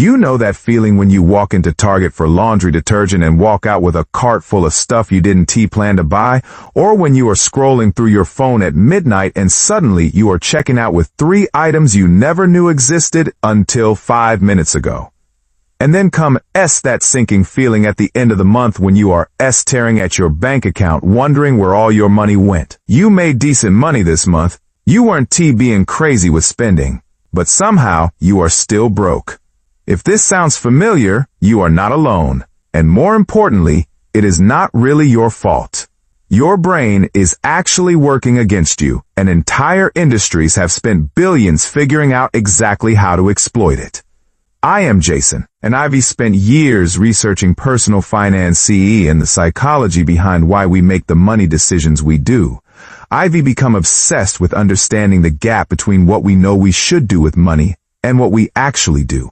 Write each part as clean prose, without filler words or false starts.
You know that feeling when you walk into Target for laundry detergent and walk out with a cart full of stuff you didn't plan to buy, or when you are scrolling through your phone at midnight and suddenly you are checking out with 3 items you never knew existed until 5 minutes ago. And then that sinking feeling at the end of the month when you are staring at your bank account wondering where all your money went. You made decent money this month. You weren't being crazy with spending, but somehow you are still broke. If this sounds familiar, you are not alone. And more importantly, it is not really your fault. Your brain is actually working against you, and entire industries have spent billions figuring out exactly how to exploit it. I am Jason, and I've spent years researching personal finance and the psychology behind why we make the money decisions we do. I've become obsessed with understanding the gap between what we know we should do with money and what we actually do.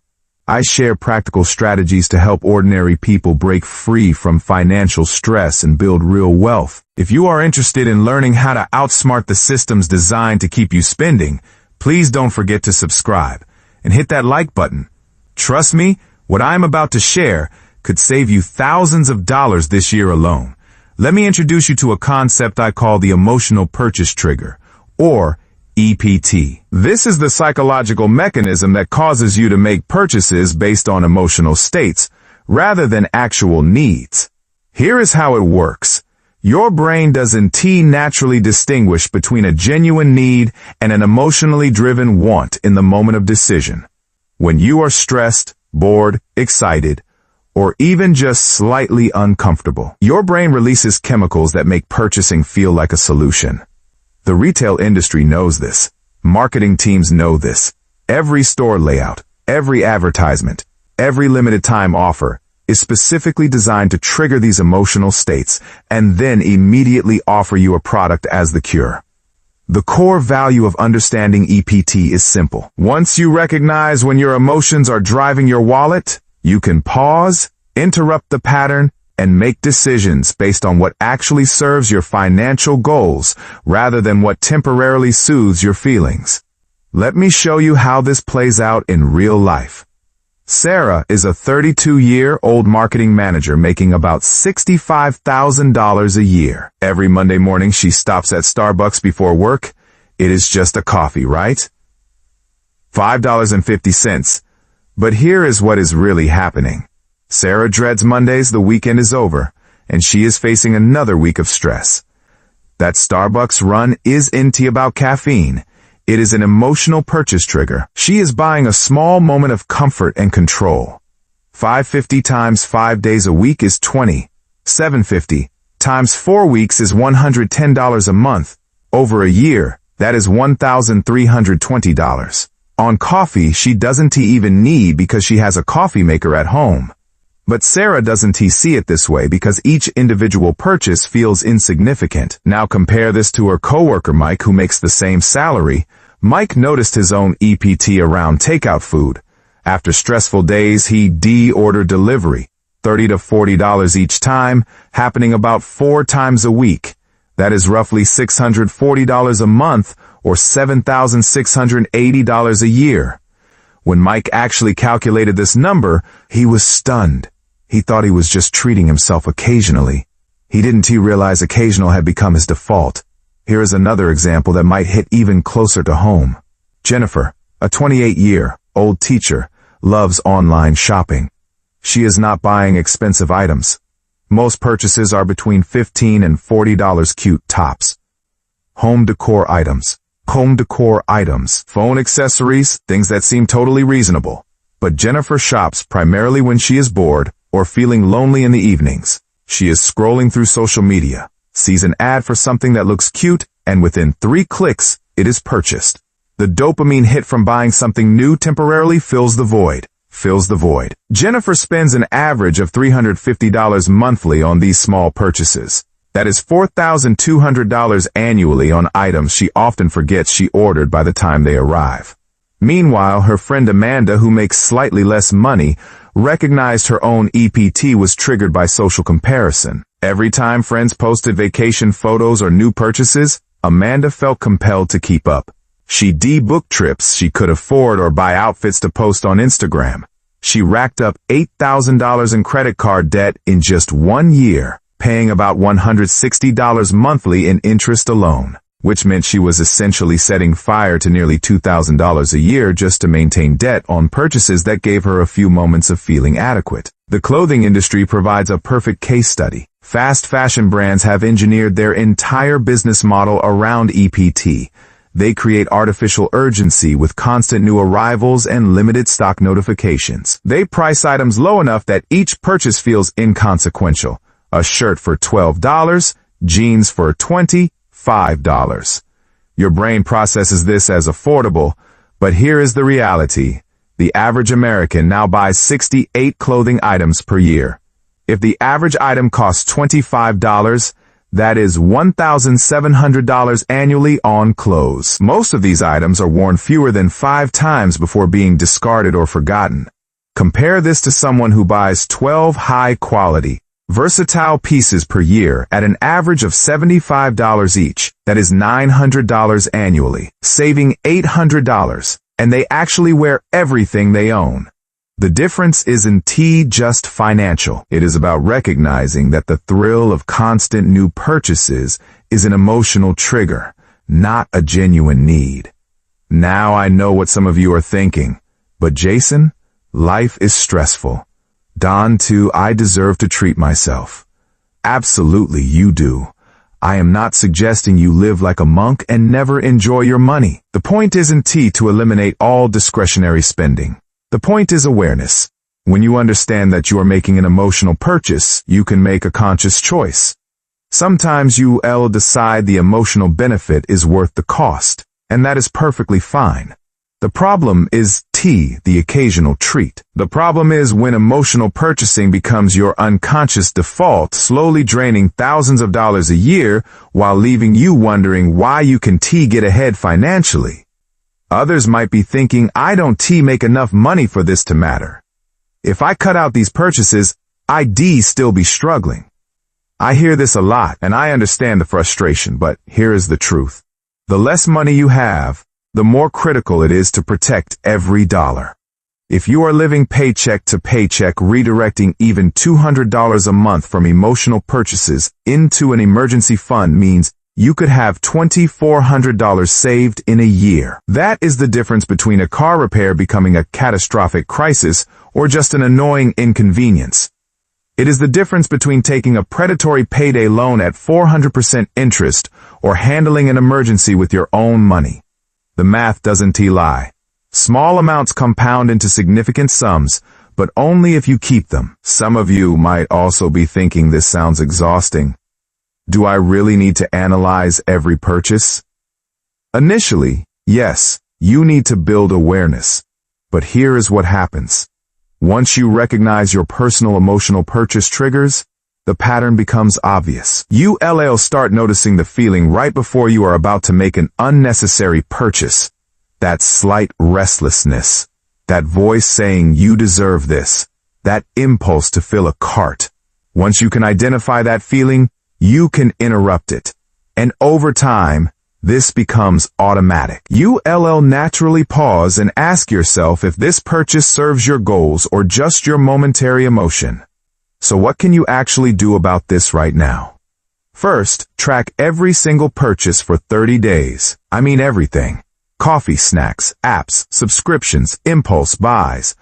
I share practical strategies to help ordinary people break free from financial stress and build real wealth. If you are interested in learning how to outsmart the systems designed to keep you spending, please don't forget to subscribe and hit that like button. Trust me, what I'm about to share could save you thousands of dollars this year alone. Let me introduce you to a concept I call the emotional purchase trigger, or EPT. This is the psychological mechanism that causes you to make purchases based on emotional states, rather than actual needs. Here is how it works. Your brain doesn't naturally distinguish between a genuine need and an emotionally driven want in the moment of decision. When you are stressed, bored, excited, or even just slightly uncomfortable, your brain releases chemicals that make purchasing feel like a solution. The retail industry knows this. Marketing teams know this. Every store layout, every advertisement, every limited time offer is specifically designed to trigger these emotional states and then immediately offer you a product as the cure. The core value of understanding EPT is simple. Once you recognize when your emotions are driving your wallet, you can pause, interrupt the pattern, and make decisions based on what actually serves your financial goals rather than what temporarily soothes your feelings. Let me show you how this plays out in real life. Sarah is a 32-year-old marketing manager making about $65,000 a year. Every Monday morning she stops at Starbucks before work. It is just a coffee, right? $5.50. But here is what is really happening. Sarah dreads Mondays. The weekend is over, and she is facing another week of stress. That Starbucks run isn't about caffeine. It is an emotional purchase trigger. She is buying a small moment of comfort and control. $5.50 times 5 days a week is $20. $7.50 times 4 weeks is $110 a month. Over a year, that is $1,320. On coffee, she doesn't even need because she has a coffee maker at home. But Sarah doesn't see it this way because each individual purchase feels insignificant. Now compare this to her coworker Mike, who makes the same salary. Mike noticed his own EPT around takeout food. After stressful days, he ordered delivery, $30 to $40 each time, happening about 4 times a week. That is roughly $640 a month or $7,680 a year. When Mike actually calculated this number, he was stunned. He thought he was just treating himself occasionally. He didn't realize occasional had become his default. Here is another example that might hit even closer to home. Jennifer, a 28-year-old teacher, loves online shopping. She is not buying expensive items. Most purchases are between $15 and $40 cute tops. Home decor items, phone accessories, things that seem totally reasonable. But Jennifer shops primarily when she is bored or feeling lonely in the evenings. She is scrolling through social media, sees an ad for something that looks cute, and within 3 clicks, it is purchased. The dopamine hit from buying something new temporarily fills the void. Jennifer spends an average of $350 monthly on these small purchases. That is $4,200 annually on items she often forgets she ordered by the time they arrive. Meanwhile, her friend Amanda, who makes slightly less money, recognized her own EPT was triggered by social comparison. Every time friends posted vacation photos or new purchases, Amanda felt compelled to keep up. She booked trips she could afford or buy outfits to post on Instagram. She racked up $8,000 in credit card debt in just 1 year, paying about $160 monthly in interest alone, which meant she was essentially setting fire to nearly $2,000 a year just to maintain debt on purchases that gave her a few moments of feeling adequate. The clothing industry provides a perfect case study. Fast fashion brands have engineered their entire business model around EPT. They create artificial urgency with constant new arrivals and limited stock notifications. They price items low enough that each purchase feels inconsequential. A shirt for $12, jeans for $25. Your brain processes this as affordable, but here is the reality. The average American now buys 68 clothing items per year. If the average item costs $25, that is $1,700 annually on clothes. Most of these items are worn fewer than 5 times before being discarded or forgotten. Compare this to someone who buys 12 high-quality, versatile pieces per year at an average of $75 each. That is $900 annually, saving $800, and they actually wear everything they own. The difference isn't just financial. It is about recognizing that the thrill of constant new purchases is an emotional trigger, not a genuine need. Now I know what some of you are thinking, but Jason, life is stressful. Don too, I deserve to treat myself. Absolutely, you do. I am not suggesting you live like a monk and never enjoy your money. The point isn't to eliminate all discretionary spending. The point is awareness. When you understand that you are making an emotional purchase, you can make a conscious choice. Sometimes you'll decide the emotional benefit is worth the cost, and that is perfectly fine. The problem is the occasional treat. The problem is when emotional purchasing becomes your unconscious default, slowly draining thousands of dollars a year while leaving you wondering why you can get ahead financially. Others might be thinking, I don't make enough money for this to matter. If I cut out these purchases, I'd still be struggling. I hear this a lot, and I understand the frustration, but here is the truth. The less money you have, the more critical it is to protect every dollar. If you are living paycheck to paycheck, redirecting even $200 a month from emotional purchases into an emergency fund means you could have $2,400 saved in a year. That is the difference between a car repair becoming a catastrophic crisis or just an annoying inconvenience. It is the difference between taking a predatory payday loan at 400% interest or handling an emergency with your own money. The math doesn't lie. Small amounts compound into significant sums, but only if you keep them. Some of you might also be thinking this sounds exhausting. Do I really need to analyze every purchase? Initially, yes, you need to build awareness. But here is what happens. Once you recognize your personal emotional purchase triggers, the pattern becomes obvious. You'll start noticing the feeling right before you are about to make an unnecessary purchase. That slight restlessness. That voice saying you deserve this. That impulse to fill a cart. Once you can identify that feeling, you can interrupt it. And over time, this becomes automatic. You'll naturally pause and ask yourself if this purchase serves your goals or just your momentary emotion. So what can you actually do about this right now? First, track every single purchase for 30 days. I mean everything. Coffee, snacks, apps, subscriptions, impulse buys.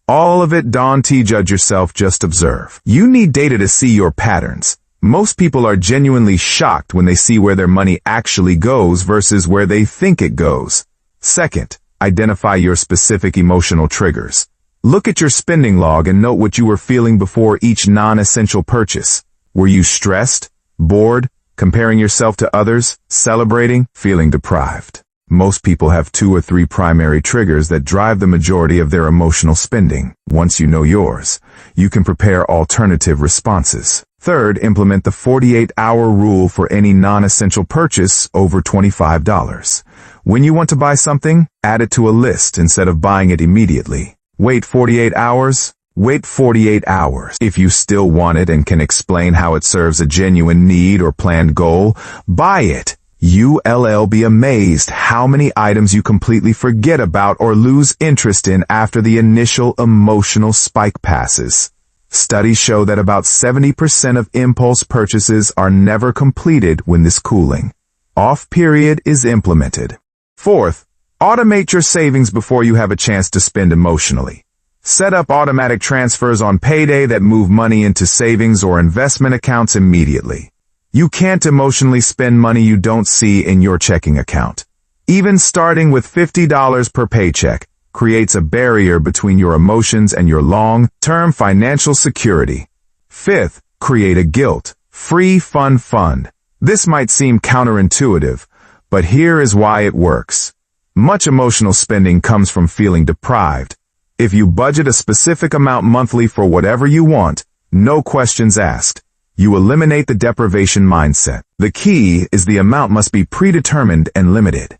All of it. Don't judge yourself, just observe. You need data to see your patterns. Most people are genuinely shocked when they see where their money actually goes versus where they think it goes. Second, identify your specific emotional triggers. Look at your spending log and note what you were feeling before each non-essential purchase. Were you stressed, bored, comparing yourself to others, celebrating, feeling deprived? Most people have 2 or 3 primary triggers that drive the majority of their emotional spending. Once you know yours, you can prepare alternative responses. Third, implement the 48-hour rule for any non-essential purchase over $25. When you want to buy something, add it to a list instead of buying it immediately. Wait 48 hours. Wait 48 hours. If you still want it and can explain how it serves a genuine need or planned goal, buy it. You'll be amazed how many items you completely forget about or lose interest in after the initial emotional spike passes. Studies show that about 70% of impulse purchases are never completed when this cooling off period is implemented. Fourth, automate your savings before you have a chance to spend emotionally. Set up automatic transfers on payday that move money into savings or investment accounts immediately. You can't emotionally spend money you don't see in your checking account. Even starting with $50 per paycheck creates a barrier between your emotions and your long-term financial security. Fifth, create a guilt-free fun fund. This might seem counterintuitive, but here is why it works. Much emotional spending comes from feeling deprived. If you budget a specific amount monthly for whatever you want, no questions asked, you eliminate the deprivation mindset. The key is the amount must be predetermined and limited.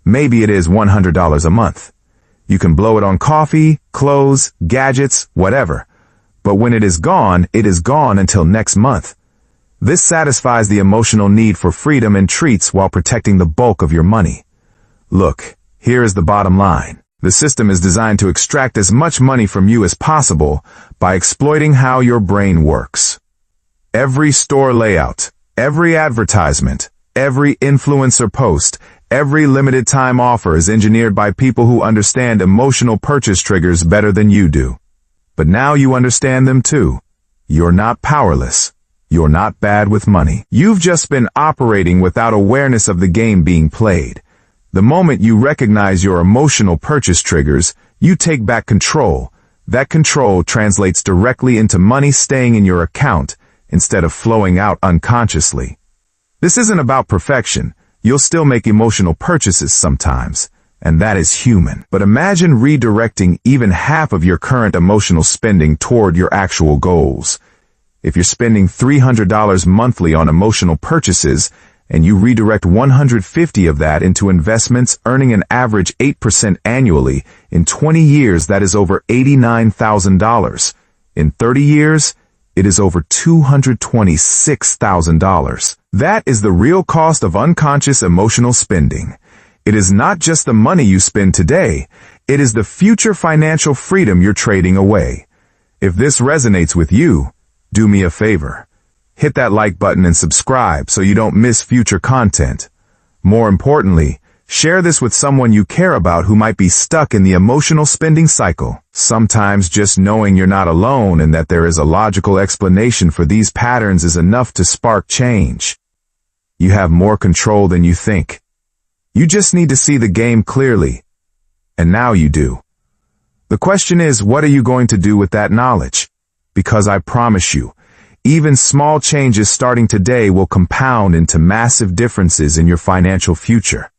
Maybe it is $100 a month. You can blow it on coffee, clothes, gadgets, whatever. But when it is gone until next month. This satisfies the emotional need for freedom and treats while protecting the bulk of your money. Look, here is the bottom line. The system is designed to extract as much money from you as possible by exploiting how your brain works. Every store layout, every advertisement, every influencer post, every limited time offer is engineered by people who understand emotional purchase triggers better than you do. But now you understand them too. You're not powerless. You're not bad with money. You've just been operating without awareness of the game being played. The moment you recognize your emotional purchase triggers, you take back control. That control translates directly into money staying in your account instead of flowing out unconsciously. This isn't about perfection. You'll still make emotional purchases sometimes, and that is human. But imagine redirecting even half of your current emotional spending toward your actual goals. If you're spending $300 monthly on emotional purchases, and you redirect $150 of that into investments earning an average 8% annually, in 20 years that is over $89,000. In 30 years, it is over $226,000. That is the real cost of unconscious emotional spending. It is not just the money you spend today, it is the future financial freedom you're trading away. If this resonates with you, do me a favor. Hit that like button and subscribe so you don't miss future content. More importantly, share this with someone you care about who might be stuck in the emotional spending cycle. Sometimes just knowing you're not alone and that there is a logical explanation for these patterns is enough to spark change. You have more control than you think. You just need to see the game clearly. And now you do. The question is, what are you going to do with that knowledge? Because I promise you, even small changes starting today will compound into massive differences in your financial future.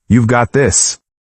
You've got this.